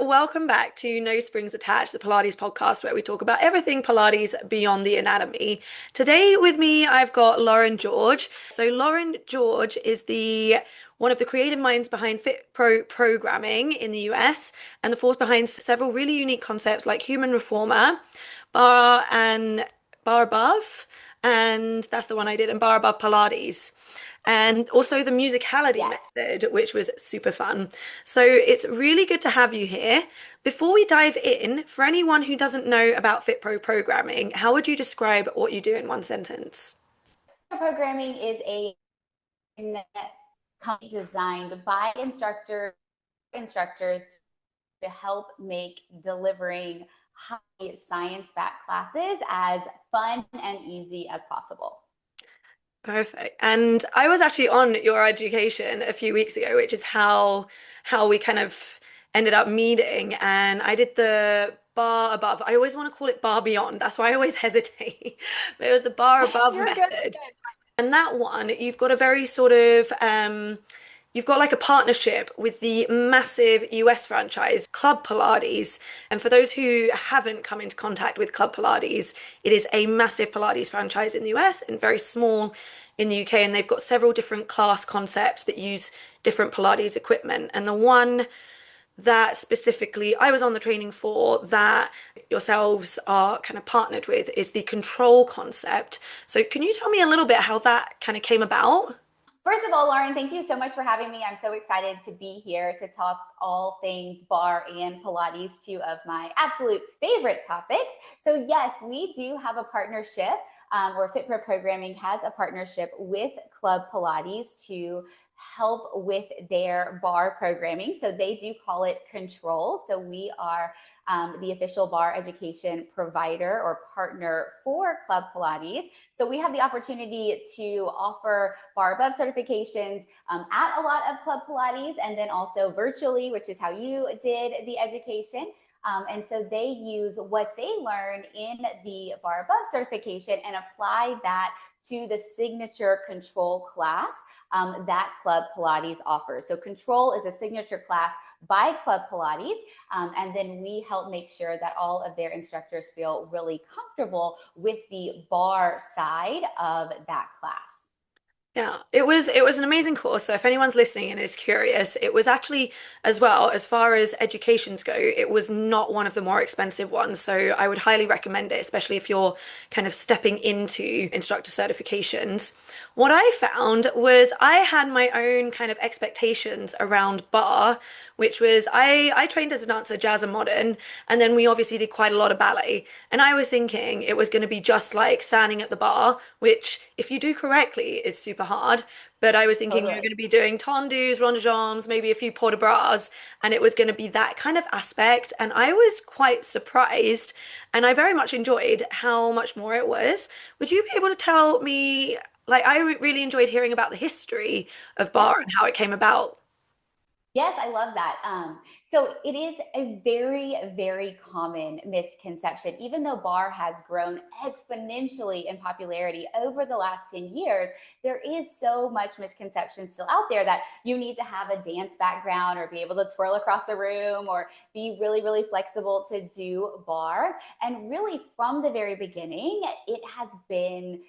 Welcome back to No Springs Attached, the Pilates podcast, where we talk about everything Pilates beyond the anatomy. Today with me, I've got Lauren George. So Lauren George is the one of the creative minds behind FitPro Programming in the US and the force behind several really unique concepts like human reformer, bar and bar above, and that's the one I did, and bar above Pilates. And also the musicality Yes. method, which was super fun. So it's really good to have you here. Before we dive in, for anyone who doesn't know about FitPro programming, how would you describe what you do in one sentence? Programming is a company designed by instructors to help make delivering high science-backed classes as fun and easy as possible. Perfect. And I was actually on your education a few weeks ago, which is how we kind of ended up meeting. And I did the bar above. I always want to call it bar beyond. That's why I always hesitate. But it was the bar above You're good. method. And that one, you've got a very sort of you've got like a partnership with the massive US franchise, Club Pilates. And for those who haven't come into contact with Club Pilates, it is a massive Pilates franchise in the US and very small in the UK. And they've got several different class concepts that use different Pilates equipment. And the one that specifically I was on the training for that yourselves are kind of partnered with is the control concept. So can you tell me a little bit how that kind of came about? First of all, Lauren, thank you so much for having me. I'm so excited to be here to talk all things bar and Pilates, two of my absolute favorite topics. So yes, we do have a partnership where FitPro Programming has a partnership with Club Pilates to help with their bar programming. So they do call it control. So we are the official bar education provider or partner for Club Pilates. So we have the opportunity to offer bar above certifications at a lot of Club Pilates and then also virtually, which is how you did the education. And so they use what they learn in the bar above certification and apply that to the signature control class that Club Pilates offers. So control is a signature class by Club Pilates. And then we help make sure that all of their instructors feel really comfortable with the bar side of that class. Yeah, it was an amazing course. So if anyone's listening and is curious, it was actually as well, as far as educations go, it was not one of the more expensive ones. So I would highly recommend it, especially if you're kind of stepping into instructor certifications. What I found was I had my own kind of expectations around bar, which was I trained as a dancer, jazz and modern, and then we obviously did quite a lot of ballet. And I was thinking it was going to be just like standing at the bar, which if you do correctly is super hard. But I was thinking we were Totally. going to be doing tendus, rond de jambes, maybe a few port de bras, and it was going to be that kind of aspect. And I was quite surprised, and I very much enjoyed how much more it was. Would you be able to tell me, like, I really enjoyed hearing about the history of bar Yes. and how it came about. Yes, I love that. So it is a very, very common misconception. Even though bar has grown exponentially in popularity over the last 10 years, there is so much misconception still out there that you need to have a dance background or be able to twirl across the room or be really, really flexible to do bar. And really, from the very beginning, it has been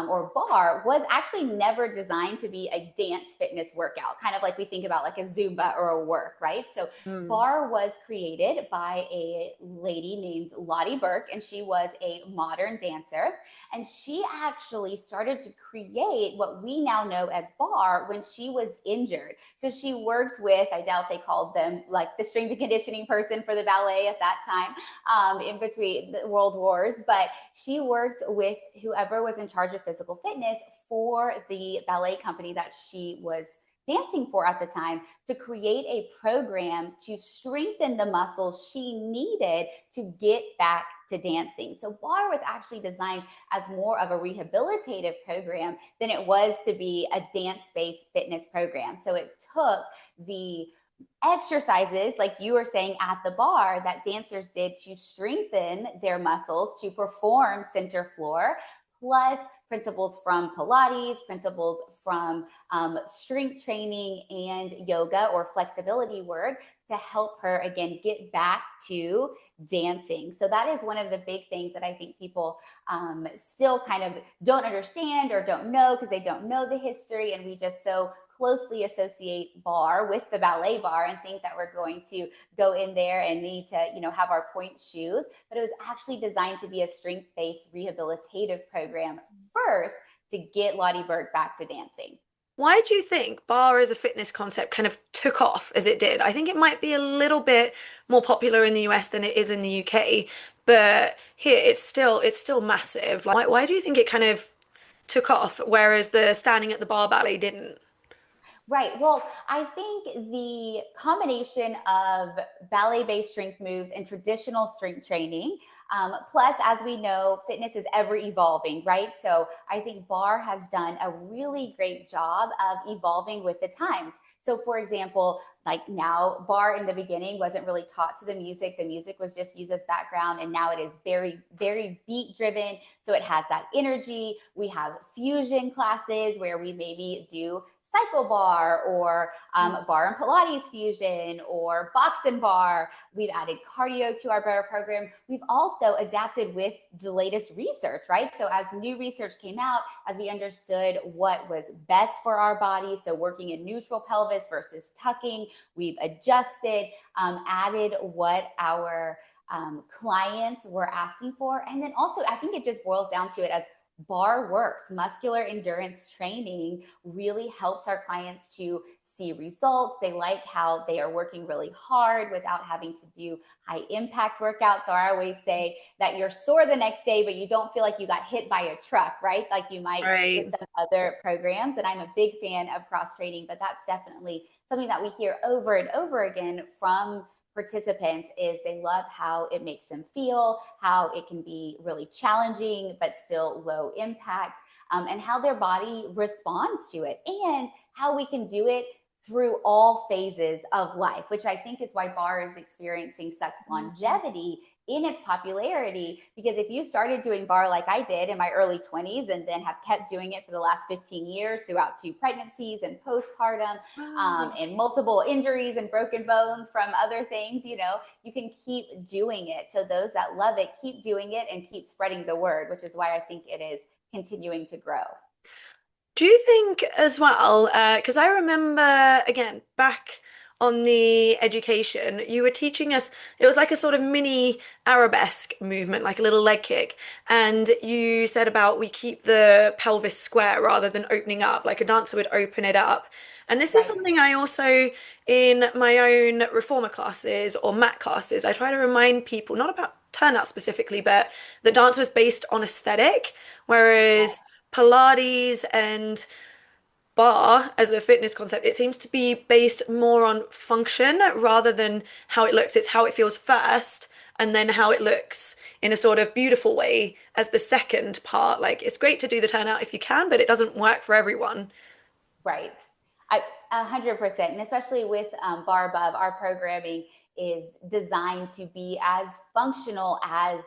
or bar was actually never designed to be a dance fitness workout, kind of like we think about like a Zumba or a work, right? So Hmm. bar was created by a lady named Laelie Burke, and she was a modern dancer. And she actually started to create what we now know as bar when she was injured. So she worked with, I doubt they called them like the strength and conditioning person for the ballet at that time, in between the world wars, but she worked with whoever was in charge of physical fitness for the ballet company that she was dancing for at the time to create a program to strengthen the muscles she needed to get back to dancing. So bar was actually designed as more of a rehabilitative program than it was to be a dance-based fitness program. So it took the exercises, like you were saying at the bar, that dancers did to strengthen their muscles to perform center floor, plus principles from Pilates, principles from strength training and yoga or flexibility work to help her again get back to dancing. So that is one of the big things that I think people still kind of don't understand or don't know because they don't know the history, and we just so closely associate bar with the ballet bar and think that we're going to go in there and need to, have our point shoes. But it was actually designed to be a strength-based rehabilitative program first to get Lottie Burke back to dancing. Why do you think bar as a fitness concept kind of took off as it did? I think it might be a little bit more popular in the US than it is in the UK, but here it's still massive. Like, why do you think it kind of took off, whereas the standing at the bar ballet didn't? Right. Well, I think the combination of ballet based strength moves and traditional strength training, plus, as we know, fitness is ever evolving, right? So I think bar has done a really great job of evolving with the times. So, for example, like now, bar in the beginning wasn't really taught to the music. The music was just used as background, and now it is very, very beat driven. So it has that energy. We have fusion classes where we maybe do cycle bar or bar and Pilates fusion or box and bar. We've added cardio to our Barre program. We've also adapted with the latest research, right? So as new research came out, as we understood what was best for our body, so working in neutral pelvis versus tucking, we've adjusted, added what our clients were asking for. And then also, I think it just boils down to it as bar works. Muscular endurance training really helps our clients to see results. They like how they are working really hard without having to do high impact workouts. So I always say that you're sore the next day, but you don't feel like you got hit by a truck, right? Like you might with Right. some other programs. And I'm a big fan of cross training, but that's definitely something that we hear over and over again from participants is they love how it makes them feel, how it can be really challenging but still low impact, and how their body responds to it, and how we can do it through all phases of life, which I think is why bar is experiencing such longevity in its popularity. Because if you started doing bar like I did in my early 20s and then have kept doing it for the last 15 years throughout 2 pregnancies and postpartum, Wow. and multiple injuries and broken bones from other things, you can keep doing it. So those that love it, keep doing it and keep spreading the word, which is why I think it is continuing to grow. Do you think as well, because I remember again back on the education, you were teaching us, it was like a sort of mini arabesque movement, like a little leg kick. And you said about we keep the pelvis square rather than opening up, like a dancer would open it up. And this is Right. something I also, in my own reformer classes or mat classes, I try to remind people, not about turnout specifically, but the dance was based on aesthetic, whereas Pilates and bar as a fitness concept, it seems to be based more on function rather than how it looks. It's how it feels first, and then how it looks in a sort of beautiful way as the second part. Like it's great to do the turnout if you can, but it doesn't work for everyone. Right. I 100%. And especially with Barre Above, our programming is designed to be as functional as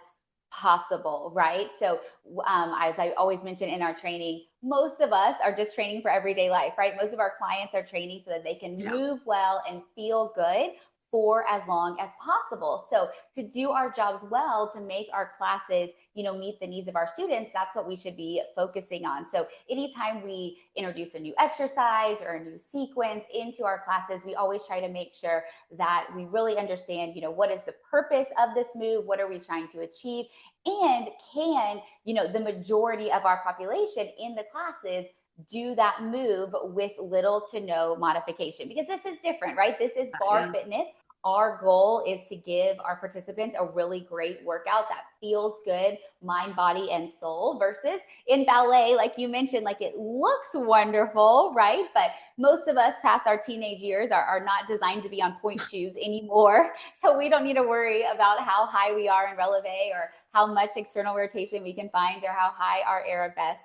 possible, right? So, as I always mention in our training, most of us are just training for everyday life, right? Most of our clients are training so that they can Yeah. move well and feel good for as long as possible. So to do our jobs well, to make our classes, meet the needs of our students, that's what we should be focusing on. So anytime we introduce a new exercise or a new sequence into our classes, we always try to make sure that we really understand, what is the purpose of this move? What are we trying to achieve? And can, the majority of our population in the classes do that move with little to no modification, because this is different, right? This is bar Yeah. fitness. Our goal is to give our participants a really great workout that feels good, mind, body, and soul, versus in ballet, like you mentioned, like it looks wonderful, right? But most of us past our teenage years are not designed to be on point shoes anymore. So we don't need to worry about how high we are in releve or how much external rotation we can find or how high our arabesque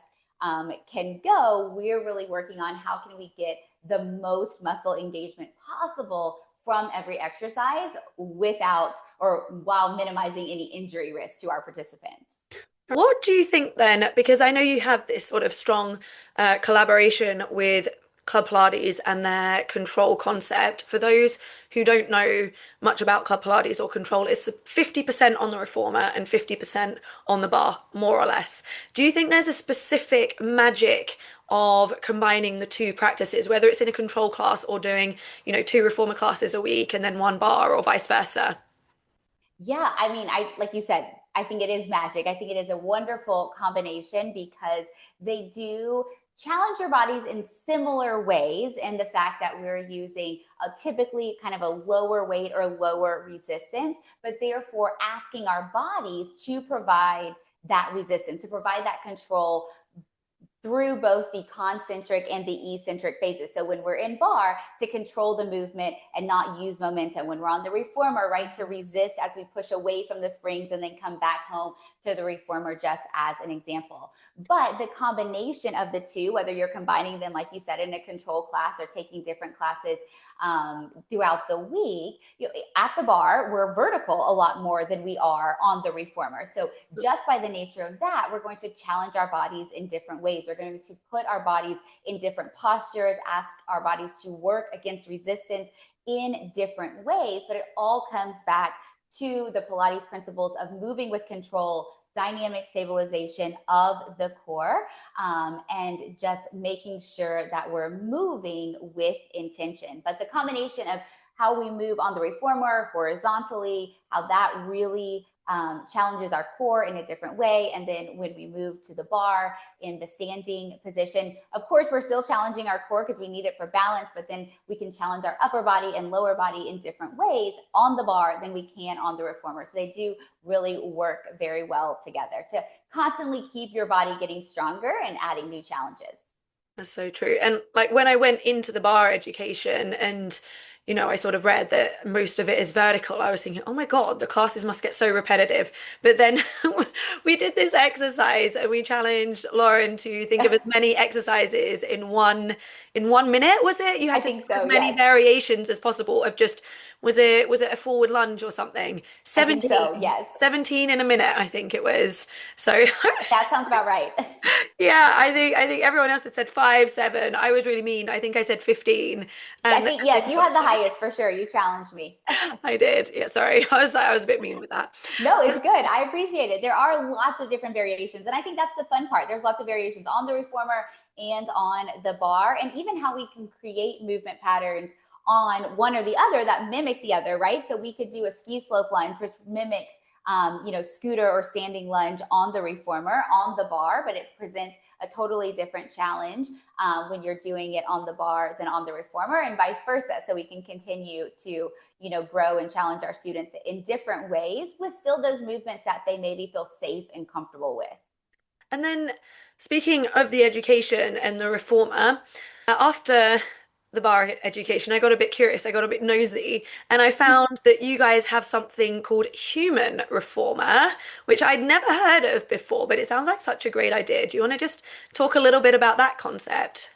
can go. We're really working on how can we get the most muscle engagement possible from every exercise without or while minimizing any injury risk to our participants. What do you think then? Because I know you have this sort of strong collaboration with Club Pilates and their control concept. For those who don't know much about Club Pilates or control, it's 50% on the reformer and 50% on the bar, more or less. Do you think there's a specific magic of combining the two practices, whether it's in a control class or doing, two reformer classes a week and then one bar or vice versa? Yeah, I mean, I like you said, I think it is magic. I think it is a wonderful combination because they do challenge your bodies in similar ways. And the fact that we're using a typically kind of a lower weight or lower resistance, but therefore asking our bodies to provide that resistance, to provide that control through both the concentric and the eccentric phases. So when we're in bar, to control the movement and not use momentum. When we're on the reformer, right, to resist as we push away from the springs and then come back home to the reformer, just as an example. But the combination of the two, whether you're combining them, like you said, in a control class or taking different classes throughout the week, at the bar, we're vertical a lot more than we are on the reformer. So just by the nature of that, we're going to challenge our bodies in different ways. We're going to put our bodies in different postures, ask our bodies to work against resistance in different ways, but it all comes back to the Pilates principles of moving with control, dynamic stabilization of the core, and just making sure that we're moving with intention. But the combination of how we move on the reformer horizontally, how that really challenges our core in a different way. And then when we move to the bar in the standing position, of course, we're still challenging our core because we need it for balance, but then we can challenge our upper body and lower body in different ways on the bar than we can on the reformer. So they do really work very well together to constantly keep your body getting stronger and adding new challenges. That's so true. And like when I went into the bar education and I sort of read that most of it is vertical. I was thinking, oh my God, the classes must get so repetitive. But then we did this exercise and we challenged Lauren to think of as many exercises in 1 minute, was it? You I had to think think so, as many yes. variations as possible of just was it a forward lunge or something? I think 17, so, yes. 17 in a minute, I think it was. So I was That just sounds about right. yeah, I think everyone else had said 5, 7. I was really mean. I think I said 15, I and think, yes, everyone you got had the so highest for sure. You challenged me. I did. Yeah, sorry. I was a bit mean with that. No, it's good. I appreciate it. There are lots of different variations. And I think that's the fun part. There's lots of variations on the reformer and on the bar, and even how we can create movement patterns on one or the other that mimic the other, right? So we could do a ski slope lunge, which mimics, scooter or standing lunge on the reformer, on the bar, but it presents a totally different challenge when you're doing it on the bar than on the reformer, and vice versa. So we can continue to grow and challenge our students in different ways with still those movements that they maybe feel safe and comfortable with. And then, speaking of the education and the reformer, after the bar education, I got a bit curious, I got a bit nosy, and I found that you guys have something called human reformer, which I'd never heard of before, but it sounds like such a great idea. Do you want to just talk a little bit about that concept?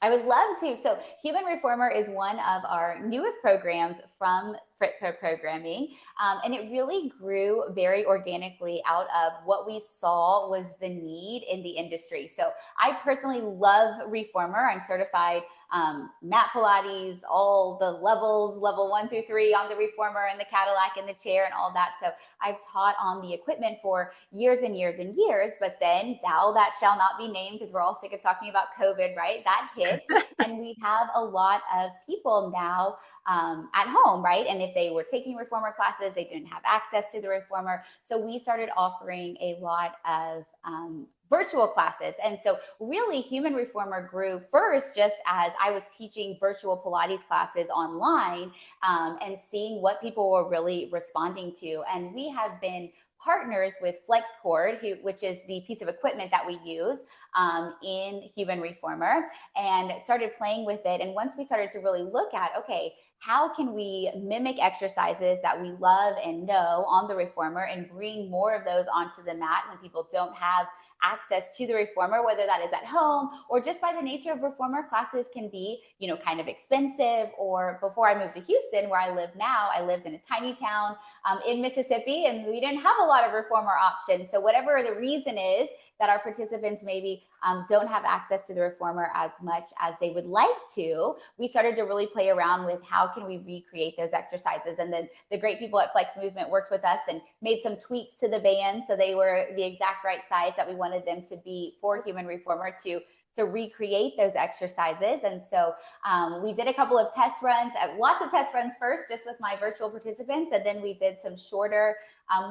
I would love to. So, Human Reformer is one of our newest programs from FitPro Programming, and it really grew very organically out of what we saw was the need in the industry. So, I personally love Reformer. I'm certified mat Pilates, all the levels, level 1 through 3 on the Reformer and the Cadillac and the chair and all that. So, I've taught on the equipment for years and years and years, but then thou that shall not be named, because we're all sick of talking about COVID, right? That hits, and we have a lot of people now at home, right? And if they were taking reformer classes, they didn't have access to the reformer. So we started offering a lot of virtual classes. And so really Human Reformer grew first just as I was teaching virtual Pilates classes online and seeing what people were really responding to. And we have been partners with FlexCord, which is the piece of equipment that we use in Human Reformer, and started playing with it. And once we started to really look at, okay, how can we mimic exercises that we love and know on the reformer and bring more of those onto the mat when people don't have access to the reformer, whether that is at home or just by the nature of reformer classes can be, kind of expensive. Or before I moved to Houston, where I live now, I lived in a tiny town in Mississippi, and we didn't have a lot of reformer options. So whatever the reason is that our participants maybe don't have access to the reformer as much as they would like to, we started to really play around with how can we recreate those exercises. And then the great people at Flex Movement worked with us and made some tweaks to the band so they were the exact right size that we wanted them to be for human reformer to recreate those exercises. And so we did a couple of test runs, lots of test runs first, just with my virtual participants. And then we did some shorter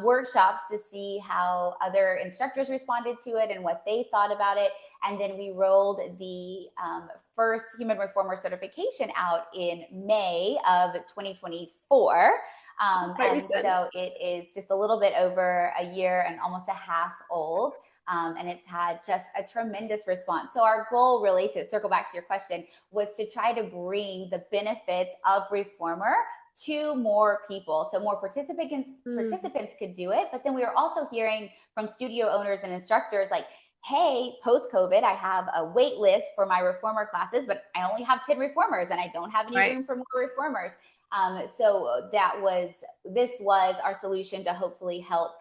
workshops to see how other instructors responded to it and what they thought about it. And then we rolled the first human reformer certification out in May of 2024. And so it is just a little bit over a year and almost a half old. And it's had just a tremendous response. So our goal, really, to circle back to your question, was to try to bring the benefits of reformer to more people, so more participants could do it. But then we were also hearing from studio owners and instructors like, hey, post-COVID, I have a wait list for my reformer classes, but I only have 10 reformers and I don't have any room for more reformers. So this was our solution to hopefully help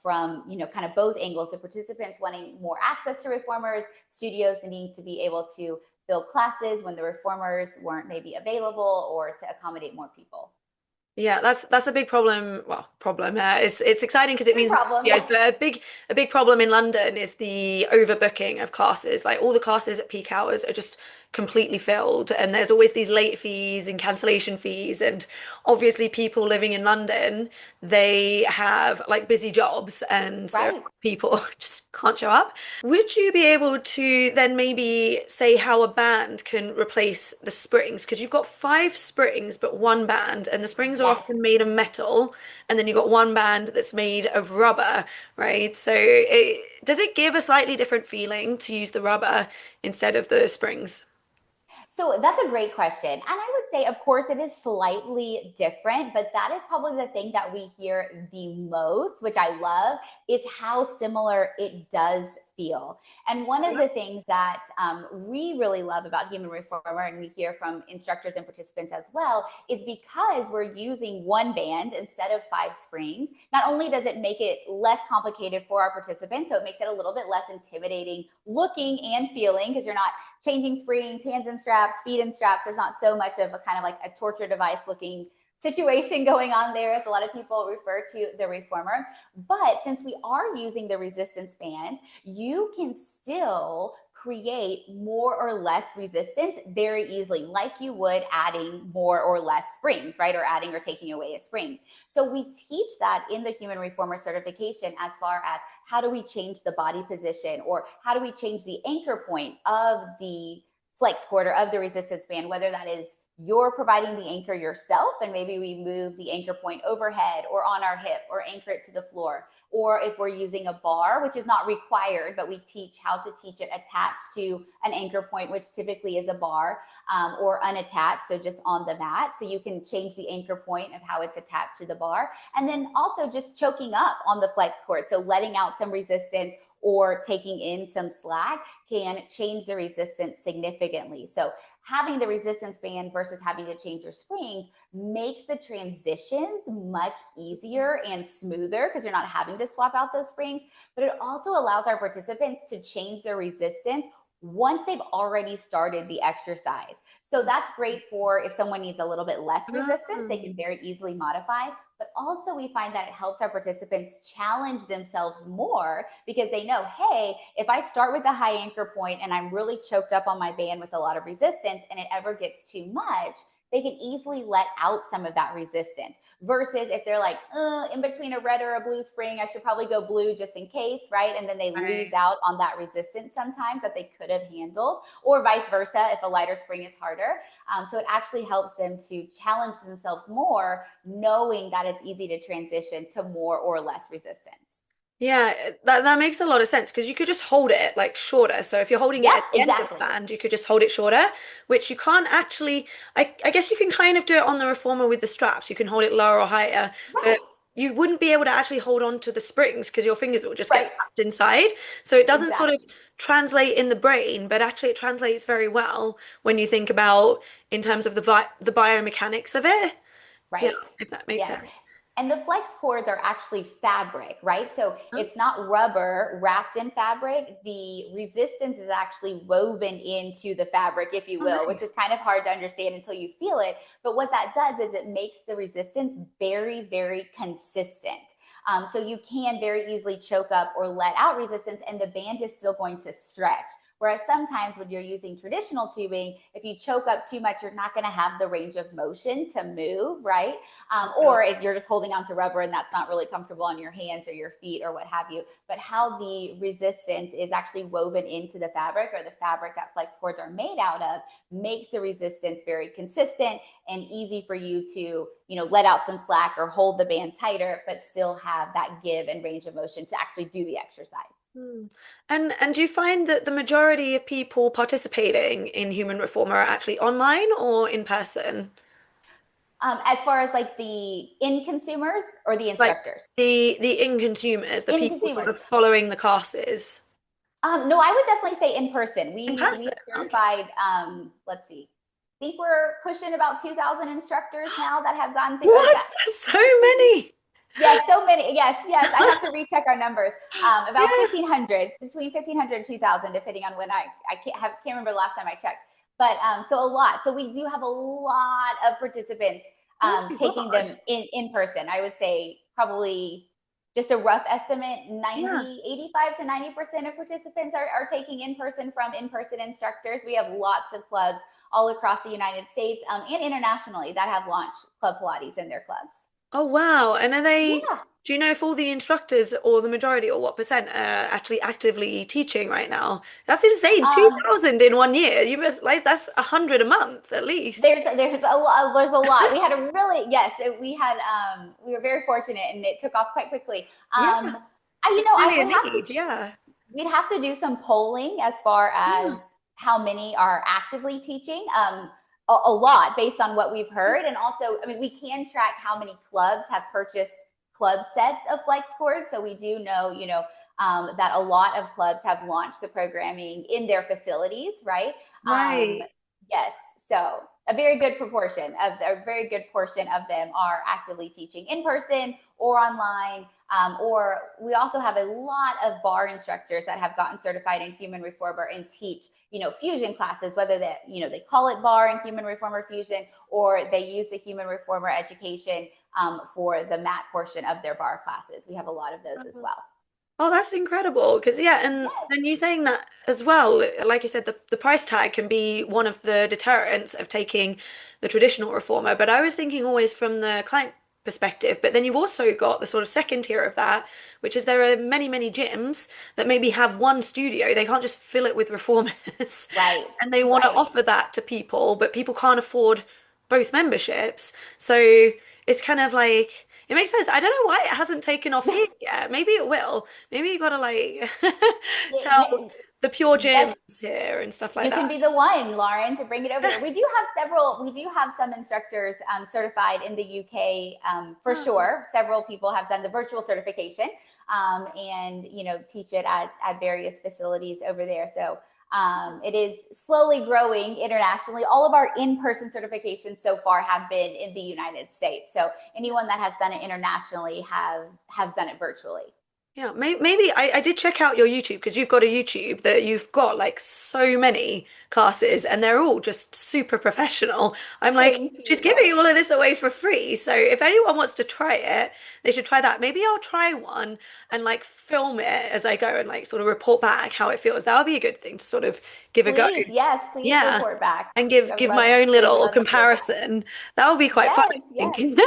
from, kind of both angles, the participants wanting more access to reformers, studios needing to be able to fill classes when the reformers weren't maybe available, or to accommodate more people. Yeah, that's a big problem. Well, problem. It's exciting because it means problem, yes, but a big problem in London is the overbooking of classes. Like all the classes at peak hours are just completely filled, and there's always these late fees and cancellation fees. And obviously, people living in London, they have like busy jobs, and so people just can't show up. Would you be able to then maybe say how a band can replace the springs? Because you've got 5 springs, but one band, and the springs are often made of metal, and then you've got one band that's made of rubber, right? So does it give a slightly different feeling to use the rubber instead of the springs? So that's a great question. And I would say, of course, it is slightly different, but that is probably the thing that we hear the most, which I love, is how similar it does feel. And one of the things that we really love about human reformer, and we hear from instructors and participants as well, is because we're using one band instead of 5 springs. Not only does it make it less complicated for our participants, so it makes it a little bit less intimidating looking and feeling, because you're not changing springs, hands and straps, feet and straps. There's not so much of a kind of like a torture device looking situation going on there, as a lot of people refer to the reformer. But since we are using the resistance band, you can still create more or less resistance very easily, like you would adding more or less springs, right? Or adding or taking away a spring. So we teach that in the human reformer certification, as far as how do we change the body position, or how do we change the anchor point of the flex cord or of the resistance band, whether that is you're providing the anchor yourself, and maybe we move the anchor point overhead or on our hip, or anchor it to the floor. Or if we're using a bar, which is not required, but we teach how to teach it attached to an anchor point, which typically is a bar, or unattached, so just on the mat. So you can change the anchor point of how it's attached to the bar. And then also just choking up on the flex cord, so letting out some resistance or taking in some slack can change the resistance significantly. So having the resistance band versus having to change your springs makes the transitions much easier and smoother, because you're not having to swap out those springs. But it also allows our participants to change their resistance once they've already started the exercise. So that's great for if someone needs a little bit less resistance, they can very easily modify. But also we find that it helps our participants challenge themselves more, because they know, hey, if I start with a high anchor point and I'm really choked up on my band with a lot of resistance and it ever gets too much, they can easily let out some of that resistance. Versus if they're like, in between a red or a blue spring, I should probably go blue just in case, right? And then they lose out on that resistance sometimes that they could have handled, or vice versa if a lighter spring is harder. So it actually helps them to challenge themselves more, knowing that it's easy to transition to more or less resistance. Yeah, that makes a lot of sense, because you could just hold it like shorter. So if you're holding it at the end of the band, you could just hold it shorter, which you can't actually, I guess you can kind of do it on the reformer with the straps. You can hold it lower or higher, but you wouldn't be able to actually hold on to the springs because your fingers will just get Right. trapped inside. So it doesn't sort of Exactly. translate in the brain, but actually it translates very well when you think about in terms of the biomechanics of it. Yeah, Right. if that makes Yes. sense. And the flex cords are actually fabric, right? So Huh? it's not rubber wrapped in fabric. The resistance is actually woven into the fabric, if you Oh, will, which nice. is kind of hard to understand until you feel it. But what that does is it makes the resistance very, very consistent. So you can very easily choke up or let out resistance, and the band is still going to stretch. Whereas sometimes when you're using traditional tubing, if you choke up too much, you're not going to have the range of motion to move, right? Yeah. Or if you're just holding onto rubber and that's not really comfortable on your hands or your feet or what have you. But how the resistance is actually woven into the fabric, or the fabric that flex cords are made out of, makes the resistance very consistent and easy for you to, let out some slack or hold the band tighter, but still have that give and range of motion to actually do the exercise. Hmm. And do you find that the majority of people participating in human reform are actually online or in person? As far as like the in consumers or the Like instructors? the in consumers, the In people sort consumers. of following the classes No, I would definitely say in person. in We person. have Okay. certified. Let's see, I think we're pushing about 2,000 instructors now that have gone through, or What? that. That's so many. Yes, so many. Yes, yes. I'd have to recheck our numbers. About Yeah. 1,500, between 1,500 and 2,000, depending on when I can't remember the last time I checked. But so a lot. So we do have a lot of participants Oh my taking God. them in person. I would say probably just a rough estimate, Yeah. 85 to 90% of participants are taking in person from in person instructors. We have lots of clubs all across the United States and internationally that have launched Club Pilates in their clubs. Oh wow. And are they, Yeah. do you know if all the instructors or the majority or what percent are actually actively teaching right now? That's insane. Um, 2,000 in one year. You must like that's 100 a month at least. there's a lot. We had a really, yes, we had we were very fortunate and it took off quite quickly. Yeah. It's I clearly a would have to need. Yeah. we'd have to do some polling as far as Yeah. how many are actively teaching. A lot based on what we've heard, and also, I mean, we can track how many clubs have purchased club sets of flex cords. So we do know, that a lot of clubs have launched the programming in their facilities, right? Um, Right. yes, so a very good portion of them are actively teaching in person or online. Or we also have a lot of bar instructors that have gotten certified in human reformer and teach, fusion classes, whether they call it bar and human reformer fusion, or they use the human reformer education for the mat portion of their bar classes. We have a lot of those as Uh-huh. well. Oh, that's incredible. Because yeah, and Yes. then you saying that as well, like you said, the price tag can be one of the deterrents of taking the traditional reformer. But I was thinking always from the client perspective. But then you've also got the sort of second tier of that, which is there are many, many gyms that maybe have one studio. They can't just fill it with reformers. Right. And they want to Right. offer that to people, but people can't afford both memberships. So it's kind of like it makes sense. I don't know why it hasn't taken off here yet. Maybe it will. Maybe you gotta like tell the pure gyms Yes, here and stuff like you that. can be the one, Lauren, to bring it over here. We do have some instructors certified in the UK, for Oh, sure. Several people have done the virtual certification, and teach it at various facilities over there. So it is slowly growing internationally. All of our in-person certifications so far have been in the United States. So anyone that has done it internationally have done it virtually. yeah, maybe I did check out your YouTube because you've got a YouTube that you've got like so many classes and they're all just super professional. I'm like, Thank she's you. giving all of this away for free. So if anyone wants to try it, they should try that. Maybe I'll try one and like film it as I go and like sort of report back how it feels. That would be a good thing to sort of give a go. Please, yes, please Yeah. report back. And give I give my own would little love to hear that. comparison. That would be quite fun, Yes, I yes. think.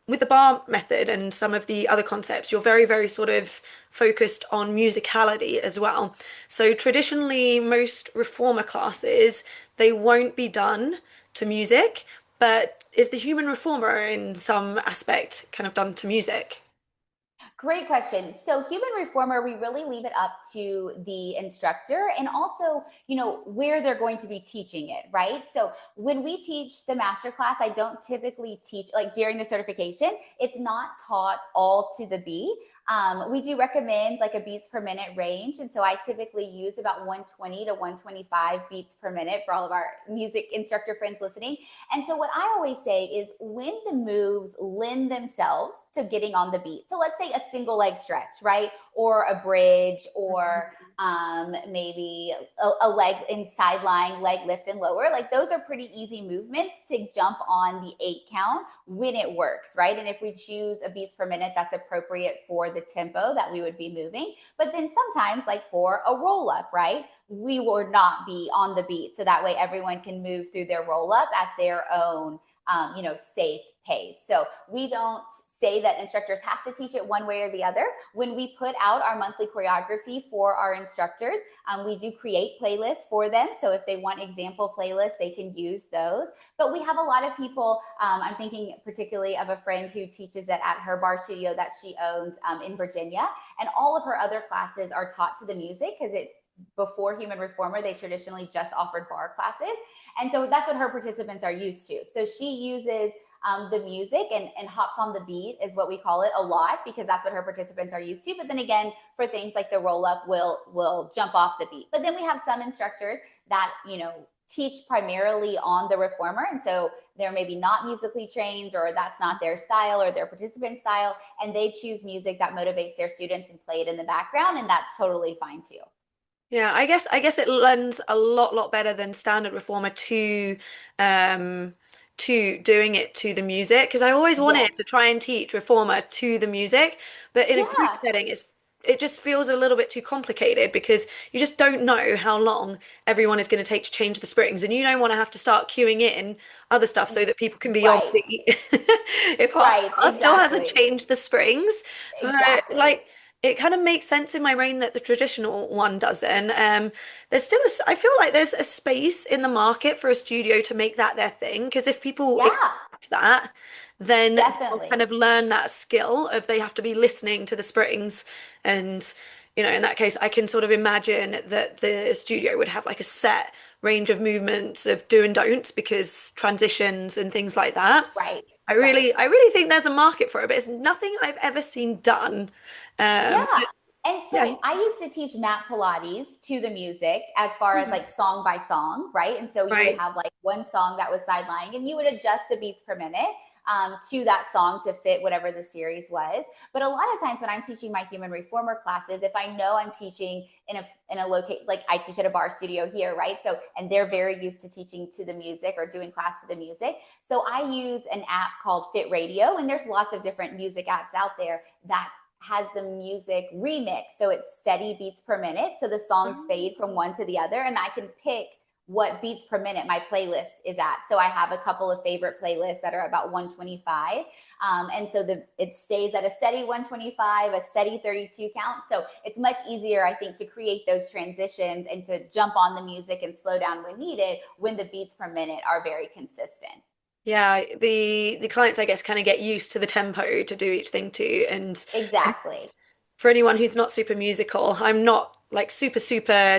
With the bar method and some of the other concepts, you're very, very sort of focused on musicality as well. So traditionally, most reformer classes, they won't be done to music, but is the human reformer in some aspect kind of done to music? Great question. So human reformer, we really leave it up to the instructor and also, where they're going to be teaching it, right? So when we teach the master class, I don't typically teach like during the certification, it's not taught all to the beat. We do recommend like a beats per minute range. And so I typically use about 120 to 125 beats per minute for all of our music instructor friends listening. And so what I always say is when the moves lend themselves to getting on the beat. So let's say a single leg stretch, right? Or a bridge, or maybe a leg in sideline, leg lift and lower. Like those are pretty easy movements to jump on the 8 count when it works, right? And if we choose a beats per minute that's appropriate for the tempo that we would be moving. But then sometimes, like for a roll up, right? We will not be on the beat. So that way everyone can move through their roll up at their own, safe pace. So we don't say that instructors have to teach it one way or the other. When we put out our monthly choreography for our instructors, we do create playlists for them. So if they want example playlists, they can use those. But we have a lot of people, I'm thinking particularly of a friend who teaches it at her bar studio that she owns in Virginia. And all of her other classes are taught to the music because before Human Reformer, they traditionally just offered bar classes. And so that's what her participants are used to. So she uses the music and hops on the beat is what we call it a lot because that's what her participants are used to. But then again, for things like the roll up, we'll jump off the beat. But then we have some instructors that, teach primarily on the reformer. And so they're maybe not musically trained or that's not their style or their participant style. And they choose music that motivates their students and play it in the background. And that's totally fine too. Yeah, I guess it lends a lot better than standard reformer to doing it to the music because I always wanted to Yes. try and teach reformer to the music, but in a group Yeah. setting it just feels a little bit too complicated because you just don't know how long everyone is going to take to change the springs and you don't want to have to start queuing in other stuff so that people can be on Right. beat if half the Right. class still hasn't Exactly. changed the springs. So Exactly. like it kind of makes sense in my brain that the traditional one doesn't. There's still I feel like there's a space in the market for a studio to make that their thing because if people Yeah. expect that, then they'll kind Definitely. of learn that skill of they have to be listening to the springs. And, in that case, I can sort of imagine that the studio would have like a set range of movements of do and don'ts because transitions and things like that. Right. I Right. really, I really think there's a market for it, but it's nothing I've ever seen done. Yeah. But And yeah, so I used to teach mat Pilates to the music as far as like song by song, right? And so you would right. have like one song that was sidelining and you would adjust the beats per minute to that song to fit whatever the series was. But a lot of times when I'm teaching my human reformer classes, if I know I'm teaching in a location, like I teach at a bar studio here, right? So, and they're very used to teaching to the music or doing class to the music. So I use an app called Fit Radio, and there's lots of different music apps out there that has the music remix. So it's steady beats per minute. So the songs fade from one to the other, and I can pick what beats per minute my playlist is at. So I have a couple of favorite playlists that are about 125. And so it stays at a steady 125, a steady 32 count. So it's much easier, I think, to create those transitions and to jump on the music and slow down when needed when the beats per minute are very consistent. Yeah, the clients, I guess, kind of get used to the tempo to do each thing too. And Exactly. for anyone who's not super musical, I'm not like super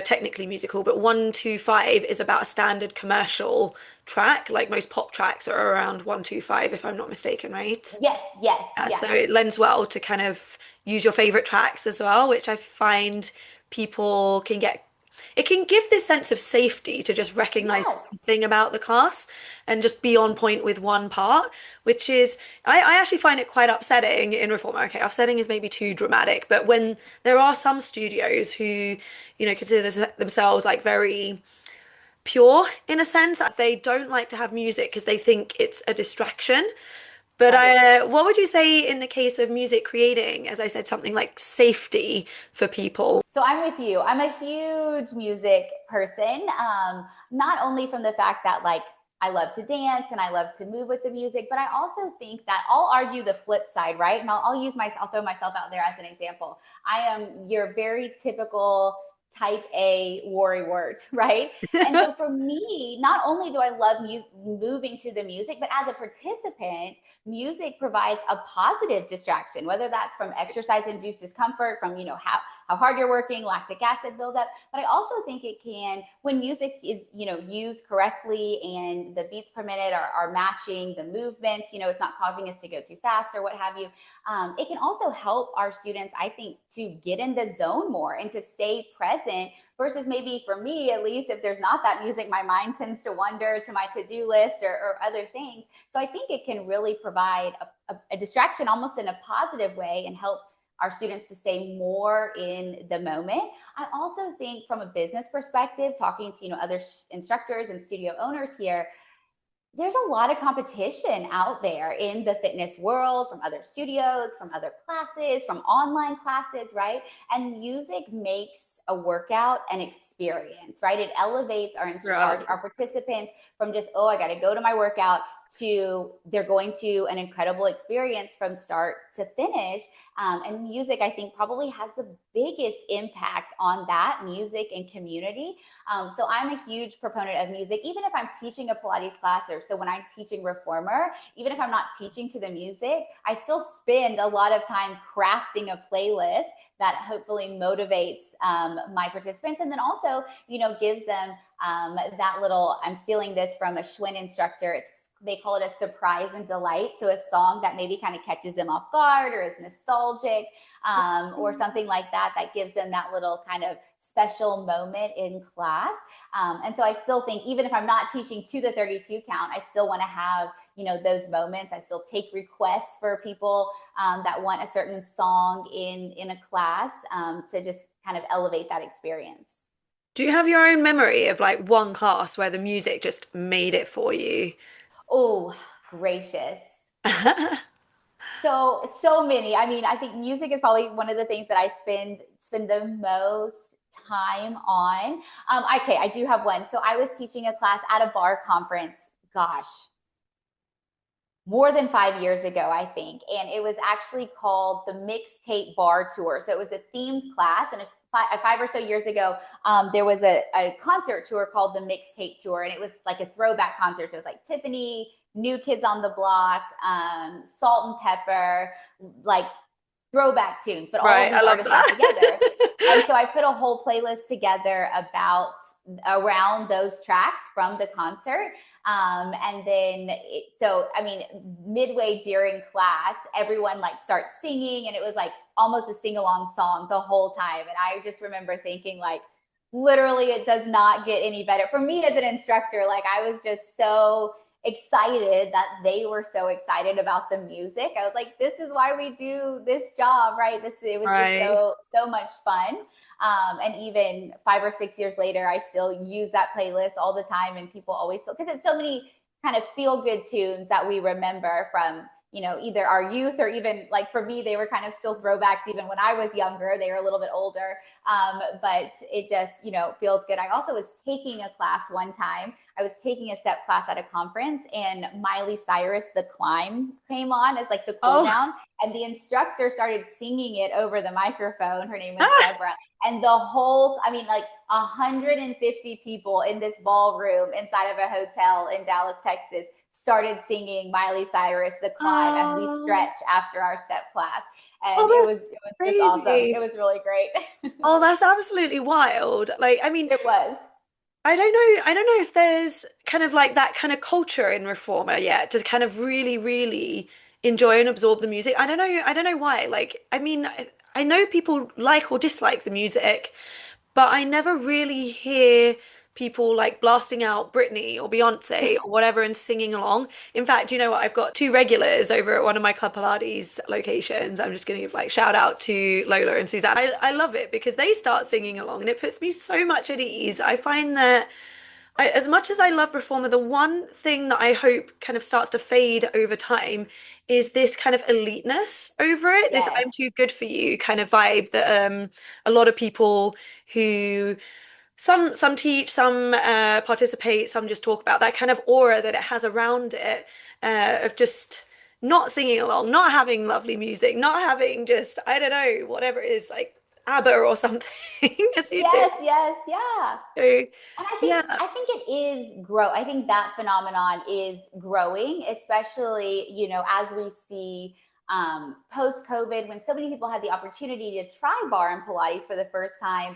technically musical, but 125 is about a standard commercial track. Like most pop tracks are around 125, if I'm not mistaken, right? Yes, yes, So yes. it lends well to kind of use your favorite tracks as well, which I find people can get. It can give this sense of safety to just recognize Yes. something about the class and just be on point with one part, which is, I actually find it quite upsetting in Reformer. Okay, upsetting is maybe too dramatic, but when there are some studios who, consider themselves like very pure in a sense, they don't like to have music because they think it's a distraction. But Right. what would you say in the case of music creating, as I said, something like safety for people? So I'm with you. I'm a huge music person. Not only from the fact that like I love to dance and I love to move with the music, but I also think that I'll argue the flip side, right? And I'll throw myself out there as an example. I am your very typical type A worrywart, right? And so for me, not only do I love moving to the music, but as a participant, music provides a positive distraction, whether that's from exercise-induced discomfort, from how hard you're working, lactic acid buildup. But I also think it can, when music is used correctly and the beats per minute are matching the movement, it's not causing us to go too fast or what have you. It can also help our students, I think, to get in the zone more and to stay present, versus maybe for me, at least, if there's not that music, my mind tends to wander to my to-do list or other things. So I think it can really provide a distraction almost in a positive way and help our students to stay more in the moment. I also think from a business perspective, talking to other instructors and studio owners here, there's a lot of competition out there in the fitness world, from other studios, from other classes, from online classes, right? And music makes a workout an experience, right? It elevates our participants from just, oh, I got to go to my workout, to they're going to an incredible experience from start to finish. And music, I think, probably has the biggest impact on that, music and community. So I'm a huge proponent of music, even if I'm teaching a Pilates class, or so when I'm teaching reformer, even if I'm not teaching to the music, I still spend a lot of time crafting a playlist that hopefully motivates my participants, and then also, gives them that little, I'm stealing this from a Schwinn instructor, they call it a surprise and delight. So a song that maybe kind of catches them off guard or is nostalgic, or something like that, that gives them that little kind of special moment in class. And so I still think, even if I'm not teaching to the 32 count, I still want to have, those moments. I still take requests for people that want a certain song in a class, to just kind of elevate that experience. Do you have your own memory of like one class where the music just made it for you? Oh, gracious. So many. I mean, I think music is probably one of the things that I spend the most time on. Okay, I do have one. So I was teaching a class at a bar conference, gosh, more than 5 years ago, I think. And it was actually called the Mixtape Bar Tour. So it was a themed class. And 5 or so years ago, there was a concert tour called the Mixtape Tour. And it was like a throwback concert. So it was like Tiffany, New Kids on the Block, Salt and Pepper, like throwback tunes, but all of Right, I these love artists got together. And that. so I put a whole playlist together around those tracks from the concert. And then, I mean, midway during class, everyone like starts singing, and it was like almost a sing along song the whole time. And I just remember thinking, like, literally, it does not get any better for me as an instructor. Like, I was just so excited that they were so excited about the music. I was like, this is why we do this job, right? It was just Right. so much fun. And even 5 or 6 years later, I still use that playlist all the time, and people always still, because it's so many kind of feel good tunes that we remember from either our youth, or even, like, for me, they were kind of still throwbacks even when I was younger. They were a little bit older, but it just feels good. I also was taking a class one time. I was taking a step class at a conference, and Miley Cyrus, The Climb, came on as like the cool Oh, down, and the instructor started singing it over the microphone. Her name was ah, Deborah. And the whole, I mean, like 150 people in this ballroom inside of a hotel in Dallas, Texas, started singing Miley Cyrus, The Climb, as we oh, stretch after our step class. And it oh, was that's just awesome. crazy. It was really great. Oh, that's absolutely wild. Like, I mean, It was. I don't know if there's kind of like that kind of culture in Reformer yet to kind of really, really enjoy and absorb the music. I don't know why. Like, I mean, I know people like or dislike the music, but I never really hear people like blasting out Britney or Beyonce or whatever and singing along. In fact, you know what? I've got two regulars over at one of my Club Pilates locations. I'm just going to give like shout out to Lola and Suzanne. I love it because they start singing along and it puts me so much at ease. I find that as much as I love Reformer, the one thing that I hope kind of starts to fade over time is this kind of eliteness over it, this Yes. I'm too good for you kind of vibe that a lot of people who some teach, some participate, some just talk about that kind of aura that it has around it, of just not singing along, not having lovely music, not having just, I don't know, whatever it is, like ABBA or something as you do. Yes, yes, yeah. So, And yeah. I think it is grow. I think that phenomenon is growing, especially, as we see post COVID, when so many people had the opportunity to try bar and Pilates for the first time,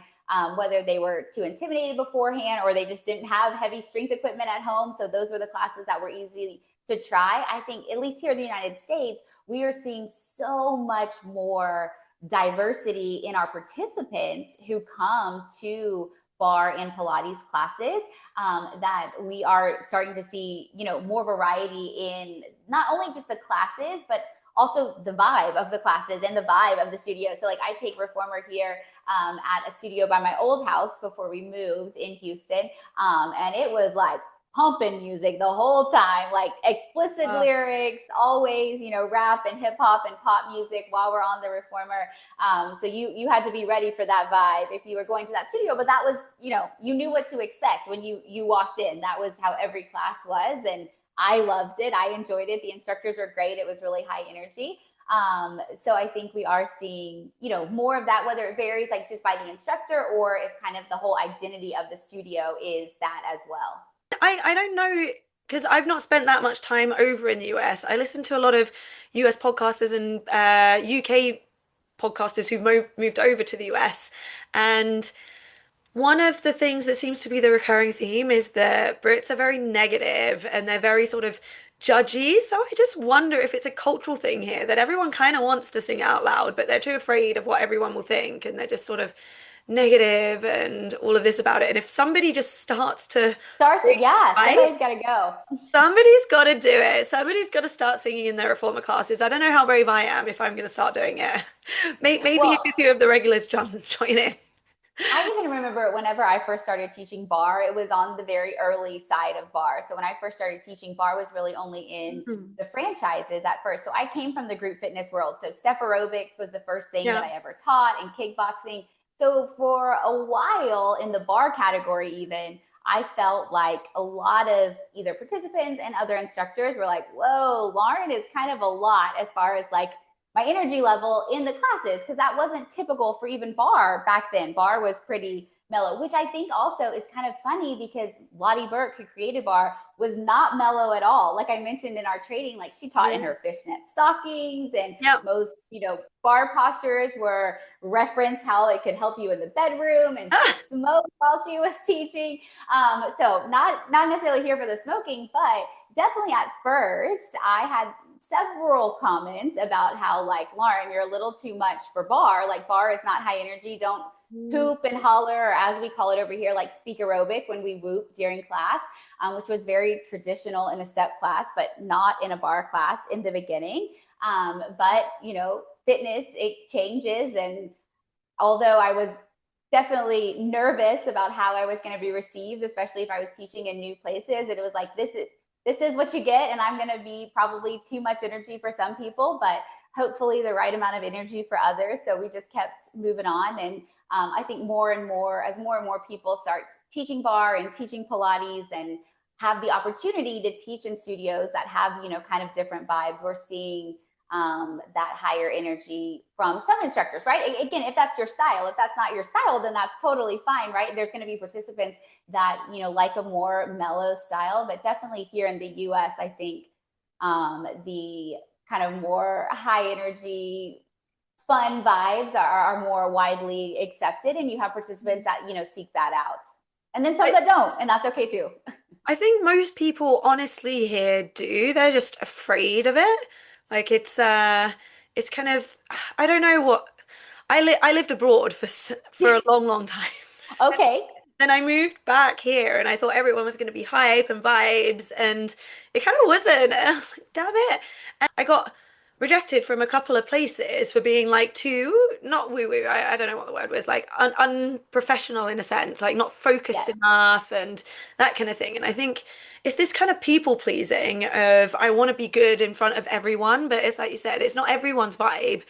whether they were too intimidated beforehand or they just didn't have heavy strength equipment at home. So those were the classes that were easy to try. I think, at least here in the United States, we are seeing so much more diversity in our participants who come to bar and Pilates classes, that we are starting to see, more variety in not only just the classes, but also the vibe of the classes and the vibe of the studio. So like I take reformer here at a studio by my old house before we moved in Houston. And it was like pumping music the whole time, like explicit lyrics, always, rap and hip hop and pop music while we're on the reformer. So you had to be ready for that vibe if you were going to that studio. But that was, you knew what to expect when you walked in. That was how every class was, and I loved it. I enjoyed it. The instructors were great. It was really high energy. So I think we are seeing, more of that, whether it varies like just by the instructor or if kind of the whole identity of the studio is that as well. I don't know because I've not spent that much time over in the US. I listen to a lot of US podcasters and UK podcasters who've moved over to the US. And one of the things that seems to be the recurring theme is that Brits are very negative and they're very sort of judgy. So I just wonder if it's a cultural thing here that everyone kind of wants to sing out loud, but they're too afraid of what everyone will think. And they're just sort of negative and all of this about it. And if somebody just starts to Darcy, bring yeah, somebody's vibes, got to go. somebody's got to do it. Somebody's got to start singing in their reformer classes. I don't know how brave I am if I'm going to start doing it. Maybe Well, if a few of the regulars join in. I even remember whenever I first started teaching bar, it was on the very early side of bar. So when I first started teaching, bar was really only in Mhm. the franchises at first. So I came from the group fitness world. So step aerobics was the first thing that Yeah. I ever taught, and kickboxing. So for a while in the bar category, even, I felt like a lot of either participants and other instructors were like, whoa, Lauren is kind of a lot as far as like my energy level in the classes, because that wasn't typical for even bar back then. Bar was pretty mellow, which I think also is kind of funny because Laelie Burke, who created bar, was not mellow at all. Like I mentioned in our training, like she taught in Really? her fishnet stockings, and Yep. most, bar postures were reference how it could help you in the bedroom, and she smoked while she was teaching. So not necessarily here for the smoking, but definitely at first I had several comments about how, like, Lauren, you're a little too much for bar. Like, bar is not high energy. Don't hoop and holler, or as we call it over here, like speak aerobic when we whoop during class, which was very traditional in a step class, but not in a bar class in the beginning. But, fitness, it changes. And although I was definitely nervous about how I was going to be received, especially if I was teaching in new places, it was like, this is what you get, and I'm going to be probably too much energy for some people, but hopefully the right amount of energy for others. So we just kept moving on. And I think more and more, as more and more people start teaching bar and teaching Pilates and have the opportunity to teach in studios that have, kind of different vibes, we're seeing that higher energy from some instructors, right? Again, if that's your style. If that's not your style, then that's totally fine, right? There's going to be participants that, like a more mellow style, but definitely here in the US, I think the kind of more high energy, fun vibes are more widely accepted, and you have participants that, seek that out. And then some I, that don't, and that's okay too. I think most people honestly here do. They're just afraid of it. Like it's kind of I don't know what I lived abroad for a long time. Okay. Then I moved back here and I thought everyone was going to be hype and vibes, and it kind of wasn't. And I was like, damn it. And I got rejected from a couple of places for being like too, not woo woo, I don't know what the word was, like unprofessional in a sense, like not focused Yes. enough and that kind of thing. And I think it's this kind of people pleasing of I want to be good in front of everyone, but it's like you said, it's not everyone's vibe.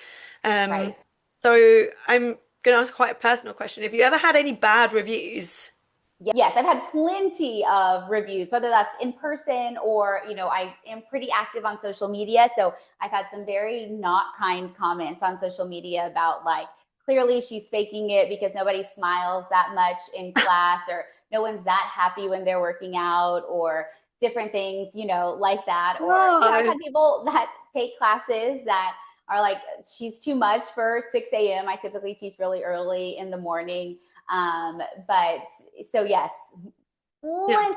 Um, Right. so I'm gonna ask quite a personal question. Have you ever had any bad reviews? Yes, I've had plenty of reviews, whether that's in person or, I am pretty active on social media. So I've had some very not kind comments on social media about like clearly she's faking it because nobody smiles that much in class, or no one's that happy when they're working out, or different things, like that. Or, I've No. had people that take classes that are like, she's too much for 6 a.m. I typically teach really early in the morning. But so yes, Yeah.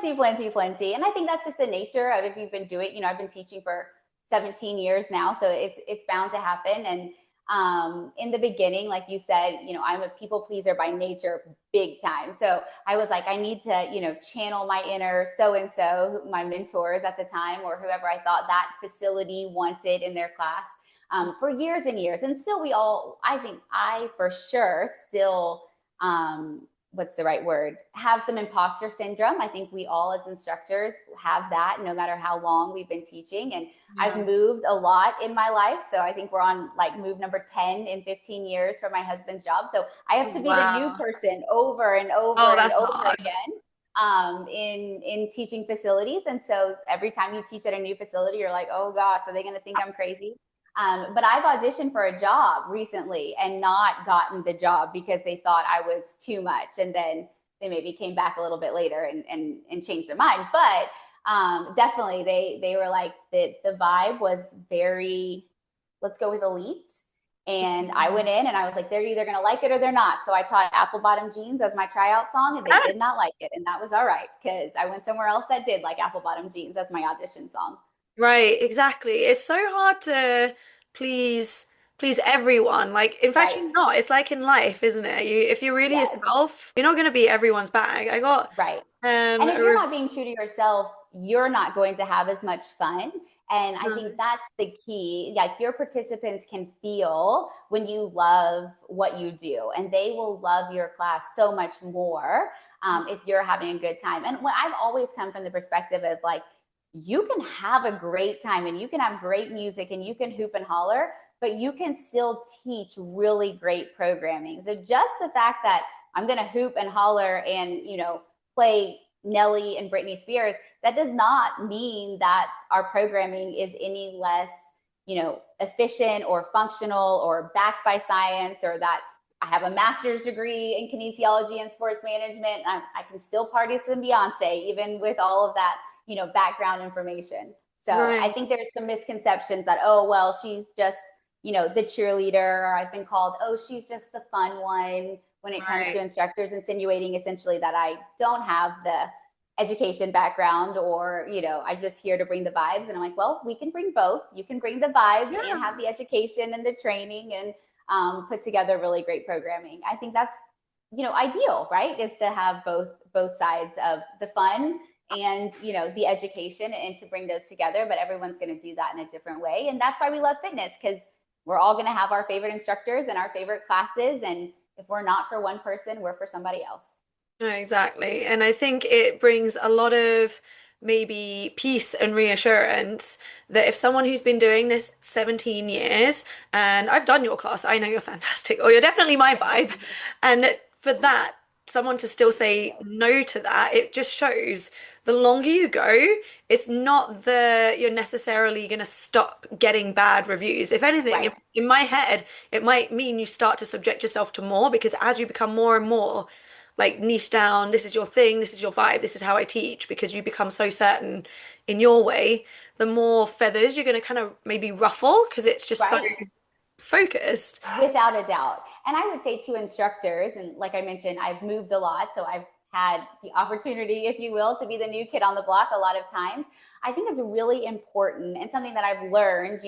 plenty. And I think that's just the nature of, if you've been doing, I've been teaching for 17 years now, so it's bound to happen. And in the beginning, like you said, I'm a people pleaser by nature, big time. So I was like, I need to, channel my inner so-and-so, my mentors at the time, or whoever I thought that facility wanted in their class, for years and years. And still I think I for sure still, what's the right word, have some imposter syndrome. I think we all as instructors have that, no matter how long we've been teaching. And I've moved a lot in my life. So I think we're on like move number 10 in 15 years for my husband's job. So I have to be the new person over and Oh, over and that's over hard. again, in teaching facilities. And so every time you teach at a new facility, you're like, oh gosh, are they going to think I'm crazy? But I've auditioned for a job recently and not gotten the job because they thought I was too much. And then they maybe came back a little bit later and changed their mind. But definitely they were like, the vibe was very, let's go with elite. And I went in and I was like, they're either going to like it or they're not. So I taught Apple Bottom Jeans as my tryout song, and they did not like it. And that was all right, because I went somewhere else that did like Apple Bottom Jeans as my audition song. Right, exactly. It's so hard to please everyone. Like, in fact, Right. you're not. It's like in life, isn't it? If you're really Yes. yourself, you're not going to be everyone's bag. I got Right. And if a you're not being true to yourself, you're not going to have as much fun. And I think no. that's the key. Like, your participants can feel when you love what you do, and they will love your class so much more, if you're having a good time. And what I've always come from the perspective of like, you can have a great time and you can have great music and you can hoop and holler, but you can still teach really great programming. So just the fact that I'm going to hoop and holler and, play Nelly and Britney Spears, that does not mean that our programming is any less, efficient or functional or backed by science, or that I have a master's degree in kinesiology and sports management. I can still party some Beyonce, even with all of that, background information. So I Right. think there's some misconceptions that, oh, well, she's just, the cheerleader, or I've been called, oh, she's just the fun one when it comes to Right. instructors, insinuating essentially that I don't have the education background, or, I'm just here to bring the vibes. And I'm like, well, we can bring both. You can bring the vibes and Yeah. have the education and the training, and put together really great programming. I think that's, ideal, right? Is to have both sides of the fun and, the education, and to bring those together. But everyone's going to do that in a different way. And that's why we love fitness, because we're all going to have our favorite instructors and our favorite classes. And if we're not for one person, we're for somebody else. No, exactly. And I think it brings a lot of maybe peace and reassurance that if someone who's been doing this 17 years, and I've done your class, I know you're fantastic, or you're definitely my vibe. And for that, someone to still say no to that, it just shows the longer you go, it's not that you're necessarily going to stop getting bad reviews. If anything, Right. in my head, it might mean you start to subject yourself to more, because as you become more and more like niche down, this is your thing, this is your vibe, this is how I teach, because you become so certain in your way, the more feathers you're going to kind of maybe ruffle, because it's just so Right. focused. Without a doubt. And I would say to instructors, and like I mentioned, I've moved a lot. So I've had the opportunity, if you will, to be the new kid on the block a lot of times. I think it's really important, and something that I've learned,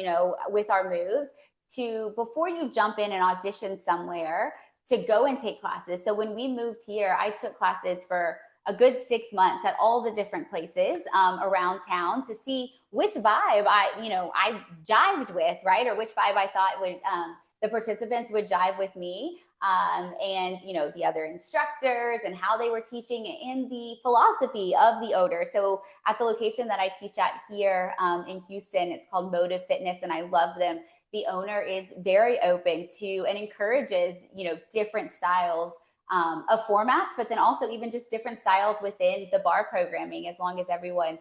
with our moves, to, before you jump in and audition somewhere, to go and take classes. So when we moved here, I took classes for a good 6 months at all the different places, around town, to see which vibe I jived with, right? Or which vibe I thought would, the participants would jive with me, and the other instructors and how they were teaching, and the philosophy of the odor. So at the location that I teach at here, in Houston, it's called Motive Fitness, and I love them. The owner is very open to and encourages, different styles, of formats, but then also even just different styles within the bar programming, as long as everyone,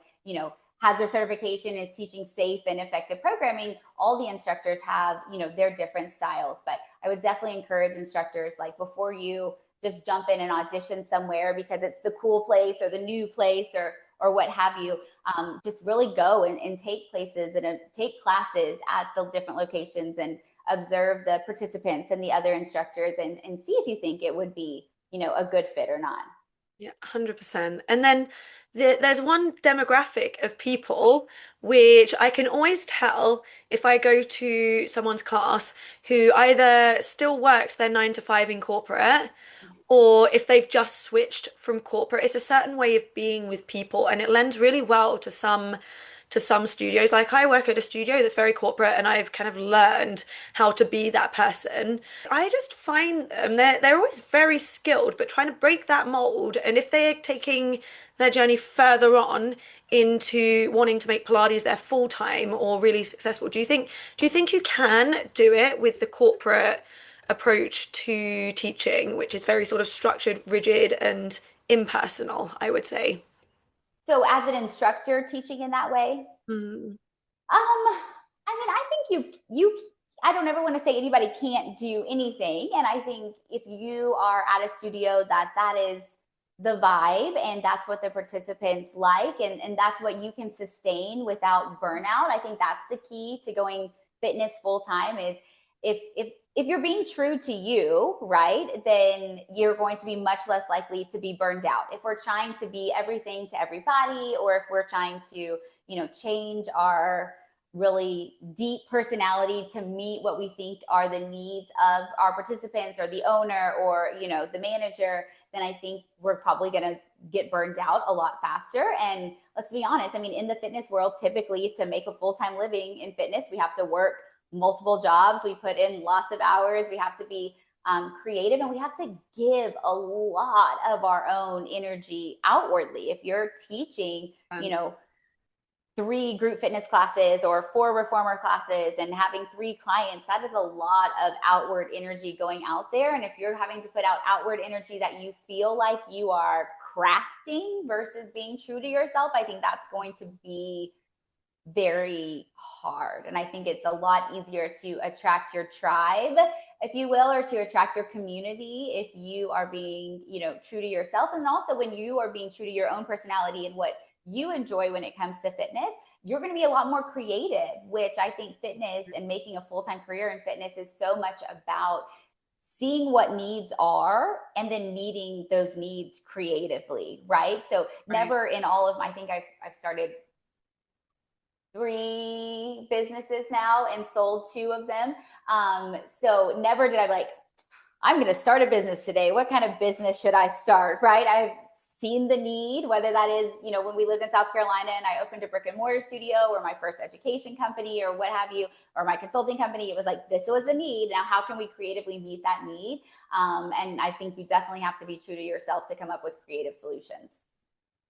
has their certification, is teaching safe and effective programming. All the instructors have, their different styles. But I would definitely encourage instructors, like, before you just jump in and audition somewhere because it's the cool place or the new place or what have you, just really go and take places and take classes at the different locations and observe the participants and the other instructors and see if you think it would be, a good fit or not. Yeah, 100%. And then there's one demographic of people which I can always tell if I go to someone's class who either still works their 9 to 5 in corporate, or if they've just switched from corporate. It's a certain way of being with people, and it lends really well to some studios. Like, I work at a studio that's very corporate, and I've kind of learned how to be that person. I just find they're always very skilled, but trying to break that mold. And if they're taking their journey further on into wanting to make Pilates their full time or really successful, do you think you can do it with the corporate approach to teaching, which is very sort of structured, rigid, and impersonal, I would say? So as an instructor teaching in that way, Mm. I mean, I think I don't ever want to say anybody can't do anything. And I think if you are at a studio that is the vibe and that's what the participants like, and that's what you can sustain without burnout, I think that's the key to going fitness full time. Is if you're being true to you, right, then you're going to be much less likely to be burned out. If we're trying to be everything to everybody, or if we're trying to, change our really deep personality to meet what we think are the needs of our participants or the owner or, the manager, then I think we're probably going to get burned out a lot faster. And let's be honest, I mean, in the fitness world, typically to make a full-time living in fitness, we have to work multiple jobs. We put in lots of hours. We have to be creative, and we have to give a lot of our own energy outwardly. If you're teaching, 3 group fitness classes or 4 reformer classes and having 3 clients, that is a lot of outward energy going out there. And if you're having to put out outward energy that you feel like you are crafting versus being true to yourself, I think that's going to be very hard. And I think it's a lot easier to attract your tribe, if you will, or to attract your community if you are being, true to yourself. And also when you are being true to your own personality and what you enjoy when it comes to fitness, you're going to be a lot more creative, which I think fitness and making a full-time career in fitness is so much about seeing what needs are and then meeting those needs creatively, right? So never in all of my, I think I've started 3 businesses now and sold 2 of them. So never did I like, I'm going to start a business today. What kind of business should I start? Right. I've seen the need, whether that is, when we lived in South Carolina and I opened a brick and mortar studio or my first education company or what have you, or my consulting company, it was like, this was a need. Now, how can we creatively meet that need? And I think you definitely have to be true to yourself to come up with creative solutions.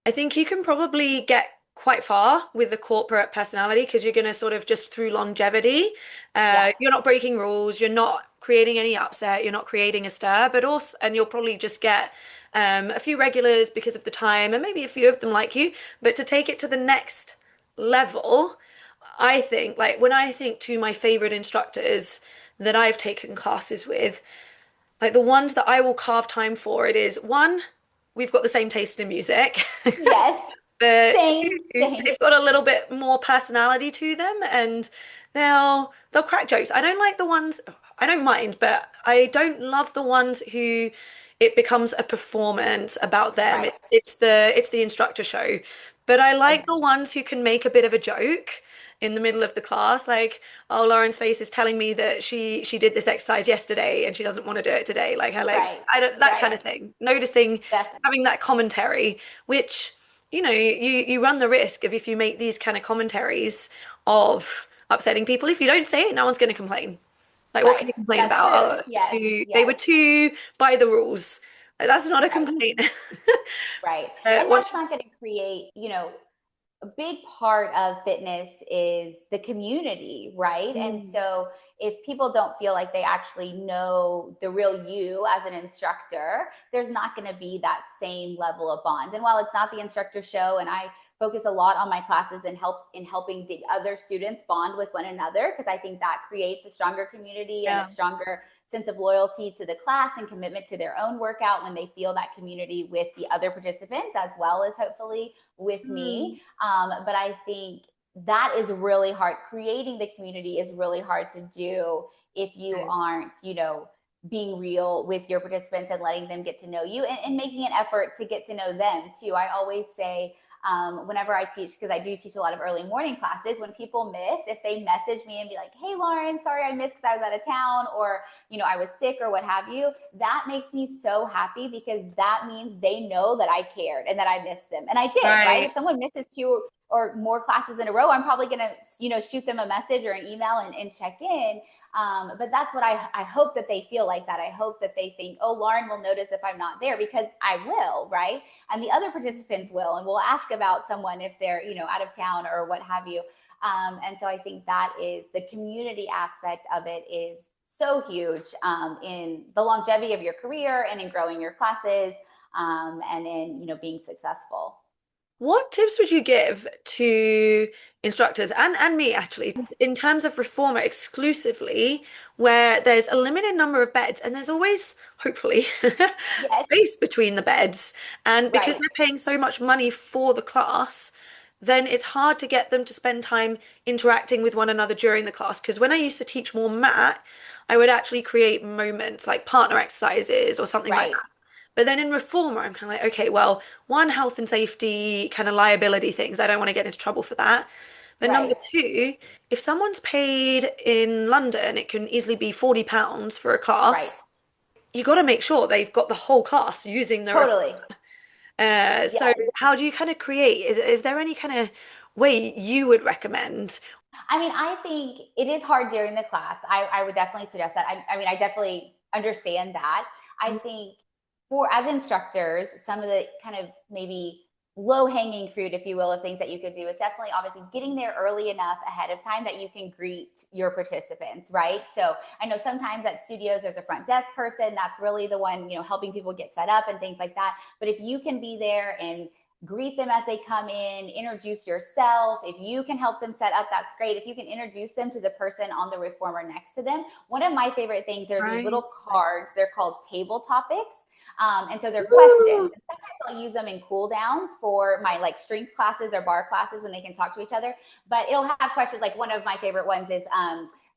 I think you can probably get quite far with the corporate personality because you're going to sort of just through longevity, Yeah. you're not breaking rules, you're not creating any upset, you're not creating a stir, but also, and you'll probably just get a few regulars because of the time, and maybe a few of them like you. But to take it to the next level, I think, like, when I think to my favorite instructors that I've taken classes with, like the ones that I will carve time for, it is one, we've got the same taste in music. Yes. But two, Same, same. they've got a little bit more personality to them, and they'll crack jokes. I don't like the ones, I don't mind, but I don't love the ones who it becomes a performance about them. Right. It's the instructor show. But I like the Agreed. ones who can make a bit of a joke in the middle of the class, like, oh, Lauren's face is telling me that she did this exercise yesterday and she doesn't want to do it today. Like, her legs, Right. I don't, that kind Right. of thing. Noticing, Definitely. having that commentary, which, you run the risk of, if you make these kind of commentaries, of upsetting people. If you don't say it, no one's going to complain. Like, what can Right. you complain That's about? true. Oh, Yes. they were Yes. too by the rules. Like, that's not a Right. complaint. Right. And Once that's not going to create, a big part of fitness is the community, right? And Mm. so if people don't feel like they actually know the real you as an instructor, there's not going to be that same level of bond. And while it's not the instructor show and I focus a lot on my classes and helping the other students bond with one another, because I think that creates a stronger community and a Yeah. stronger sense of loyalty to the class and commitment to their own workout when they feel that community with the other participants, as well as hopefully with Mm. me. But I think that is really hard. Creating the community is really hard to do if you Nice. aren't, being real with your participants and letting them get to know you, and making an effort to get to know them too. I always say, whenever I teach, because I do teach a lot of early morning classes, when people miss, if they message me and be like, hey, Lauren, sorry I missed because I was out of town, or, I was sick or what have you, that makes me so happy, because that means they know that I cared and that I missed them. And I did, right? Right. If someone misses 2 or more classes in a row, I'm probably going to, shoot them a message or an email and check in. But that's what I hope that they feel like that. I hope that they think, oh, Lauren will notice if I'm not there, because I will, right? And the other participants will, and we'll ask about someone if they're, out of town or what have you. And so I think that is the community aspect of it is so huge, in the longevity of your career and in growing your classes, and in, being successful. What tips would you give to instructors and me actually in terms of reformer exclusively, where there's a limited number of beds and there's always, hopefully, Yes, space between the beds. And because right, they're paying so much money for the class, then it's hard to get them to spend time interacting with one another during the class. Because when I used to teach more mat, I would actually create moments like partner exercises or something like right. that. But then in reformer, I'm kind of like, okay, well, one, health and safety kind of liability things. I don't want to get into trouble for that. But number Right, two, if someone's paid in London, it can easily be £40 for a right. class. You got to make sure they've got the whole class using the Totally. so Yes. how do you kind of create? Is there any kind of way you would recommend? I mean, I think it is hard during the class. I would definitely suggest that. I mean, I definitely understand that. I think for as instructors, some of the kind of maybe low hanging fruit, if you will, of things that you could do is definitely obviously getting there early enough ahead of time that you can greet your participants, right? So I know sometimes at studios there's a front desk person that's really the one, helping people get set up and things like that. But if you can be there and greet them as they come in, introduce yourself. If you can help them set up, that's great. If you can introduce them to the person on the reformer next to them. One of my favorite things are these Right. little cards. They're called table topics. And so they're questions. Woo! And sometimes I'll use them in cool downs for my like strength classes or bar classes when they can talk to each other. But it'll have questions like one of my favorite ones is,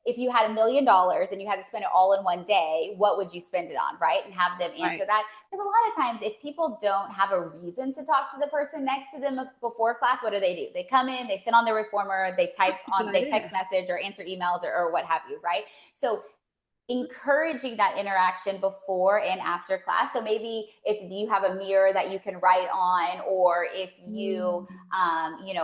if you had $1,000,000 and you had to spend it all in one day, what would you spend it on, right? And have them answer Right. that. Because a lot of times, if people don't have a reason to talk to the person next to them before class, what do? They come in, they sit on the reformer, they type That's a good on, they text idea. message or answer emails or what have you, right? So encouraging that interaction before and after class. So maybe if you have a mirror that you can write on, or if you, Mm.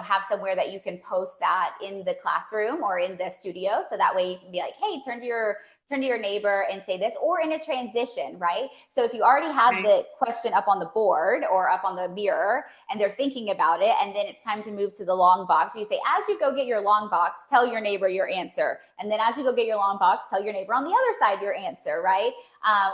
have somewhere that you can post that in the classroom or in the studio. So that way you can be like, hey, turn to your neighbor and say this, or in a transition, right? So if you already have Right. the question up on the board or up on the mirror and they're thinking about it, and then it's time to move to the long box, you say, as you go get your long box, tell your neighbor your answer. And then as you go get your long box, tell your neighbor on the other side your answer, right?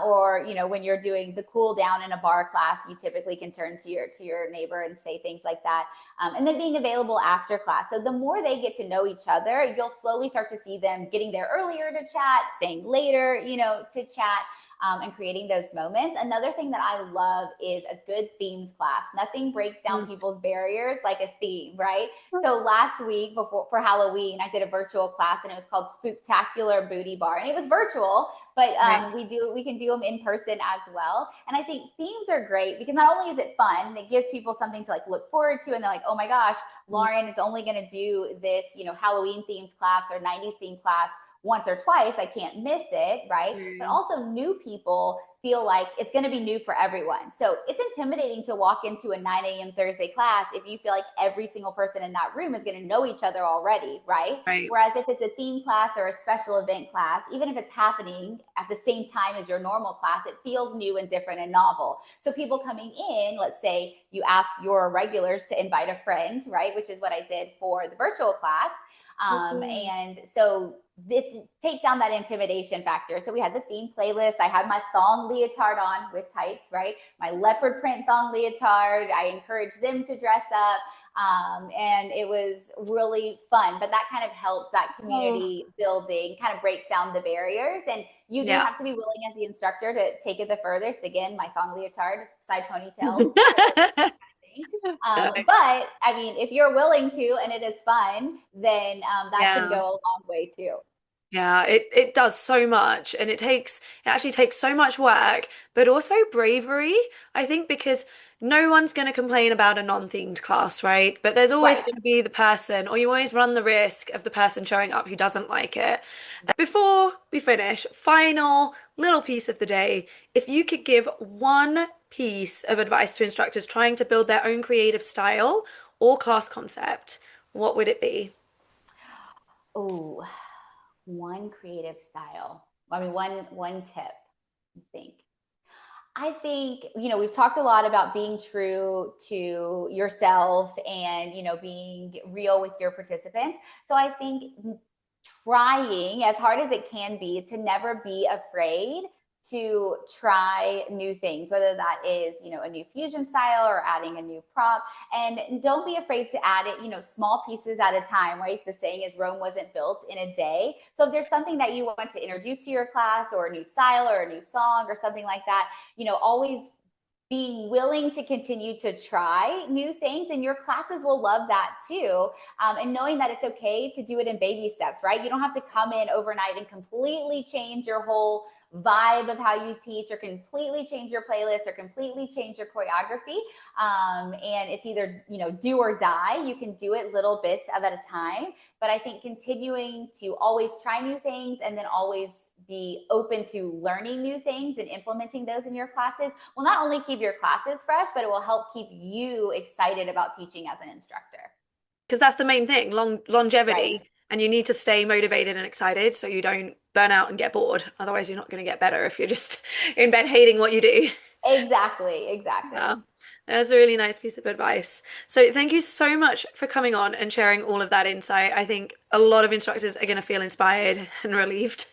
Or when you're doing the cool down in a bar class, you typically can turn to your neighbor and say things like that. And then being available after class. So the more they get to know each other, you'll slowly start to see them getting there earlier to chat, staying later, to chat. And creating those moments. Another thing that I love is a good themed class. Nothing breaks down Mm. people's barriers like a theme, right? So last week for Halloween, I did a virtual class and it was called Spooktacular Booty Bar, and it was virtual, but Right. we can do them in person as well. And I think themes are great because not only is it fun, it gives people something to like look forward to, and they're like, oh my gosh, Mm. Lauren is only going to do this, Halloween themed class or 90s themed class once or twice. I can't miss it, right? But Mm. also new people feel like it's going to be new for everyone. So it's intimidating to walk into a 9 a.m. Thursday class if you feel like every single person in that room is going to know each other already, right? Right. Whereas if it's a theme class or a special event class, even if it's happening at the same time as your normal class, it feels new and different and novel. So people coming in, let's say you ask your regulars to invite a friend, right? Which is what I did for the virtual class. Okay. And so it takes down that intimidation factor. So we had the theme playlist. I had my thong leotard on with tights, right? My leopard print thong leotard. I encouraged them to dress up. And it was really fun, but that kind of helps that Oh, community building, kind of breaks down the barriers. And you do yeah. have to be willing as the instructor to take it the furthest. Again, my thong leotard, side ponytail, whatever thing. But I mean, if you're willing to and it is fun, then that can Yeah. go a long way too. Yeah, it does so much and it actually takes so much work, but also bravery, I think, because no one's going to complain about a non-themed class, right? But there's always Right. going to be the person, or you always run the risk of the person showing up who doesn't like it. Before we finish, final little piece of the day, if you could give one piece of advice to instructors trying to build their own creative style or class concept, what would it be? Oh, one creative style. I mean, one tip, I think. I think, we've talked a lot about being true to yourself and, being real with your participants. So I think trying as hard as it can be to never be afraid to try new things, whether that is, a new fusion style or adding a new prop. And don't be afraid to add it, small pieces at a time, right? The saying is Rome wasn't built in a day. So if there's something that you want to introduce to your class or a new style or a new song or something like that, always being willing to continue to try new things, and your classes will love that too. And knowing that it's okay to do it in baby steps, right? You don't have to come in overnight and completely change your whole vibe of how you teach, or completely change your playlist, or completely change your choreography. And it's either, do or die. You can do it little bits of at a time. But I think continuing to always try new things and then always be open to learning new things and implementing those in your classes will not only keep your classes fresh, but it will help keep you excited about teaching as an instructor. Because that's the main thing, Right. longevity, and you need to stay motivated and excited so you don't burn out and get bored. Otherwise, you're not going to get better if you're just in bed hating what you do. Exactly. Exactly. Yeah, that's a really nice piece of advice. So thank you so much for coming on and sharing all of that insight. I think a lot of instructors are going to feel inspired and relieved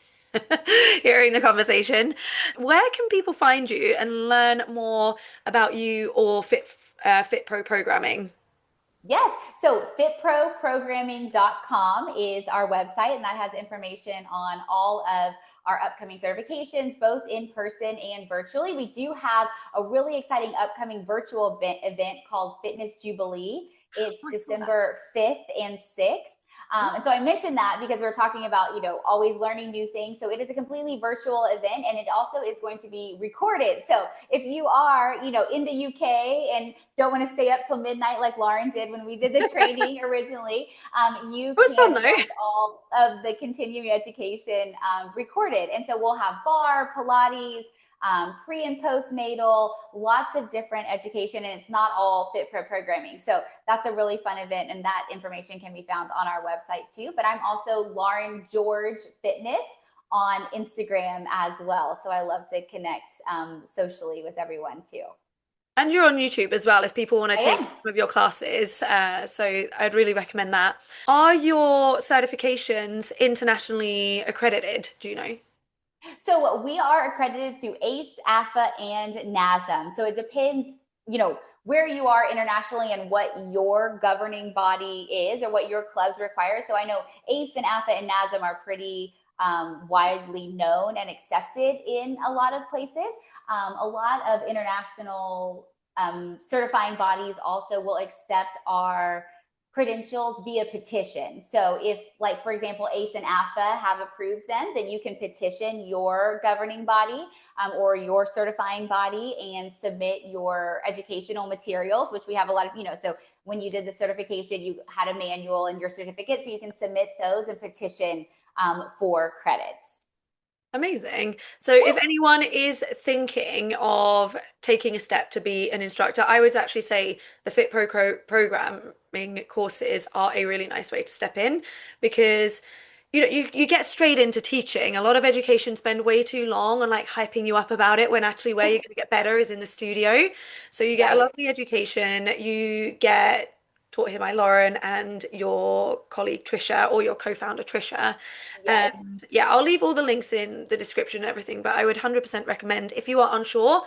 hearing the conversation. Where can people find you and learn more about you or FitPro Programming? Yes. So fitproprogramming.com is our website, and that has information on all of our upcoming certifications, both in person and virtually. We do have a really exciting upcoming virtual event called Fitness Jubilee. It's Oh, I saw that. December 5th and 6th. And so I mentioned that because we're talking about, always learning new things. So it is a completely virtual event, and it also is going to be recorded. So if you are, in the UK and don't want to stay up till midnight like Lauren did when we did the training originally, you It was fun can though. watch all of the continuing education recorded. And so we'll have barre, Pilates, pre and postnatal, lots of different education, and it's not all FitPro programming. So that's a really fun event, and that information can be found on our website too. But I'm also Lauren George Fitness on Instagram as well. So I love to connect socially with everyone too. And you're on YouTube as well if people want to I take am. some of your classes. So I'd really recommend that. Are your certifications internationally accredited? Do you know? So we are accredited through ACE, AFA, and NASM. So it depends, where you are internationally and what your governing body is or what your clubs require. So I know ACE and AFA and NASM are pretty widely known and accepted in a lot of places. A lot of international certifying bodies also will accept our credentials via petition. So if, like, for example, ACE and AFA have approved them, then you can petition your governing body or your certifying body and submit your educational materials, which we have a lot of, so when you did the certification, you had a manual and your certificate, so you can submit those and petition for credits. Amazing. So if anyone is thinking of taking a step to be an instructor, I would actually say the programming courses are a really nice way to step in because you get straight into teaching. A lot of education spend way too long on like hyping you up about it when actually where you're going to get better is in the studio. So you get a Right. lovely education, you get taught here by Lauren and your colleague Trisha or your co-founder Trisha. Yes. And yeah, I'll leave all the links in the description and everything, but I would 100% recommend if you are unsure,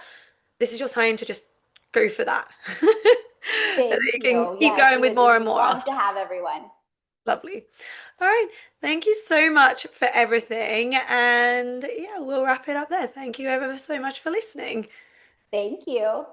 this is your sign to just go for that. And then Thank you can you. keep Yes, going we with would more and more love after. to have everyone. Lovely. All right. Thank you so much for everything. And yeah, we'll wrap it up there. Thank you ever so much for listening. Thank you.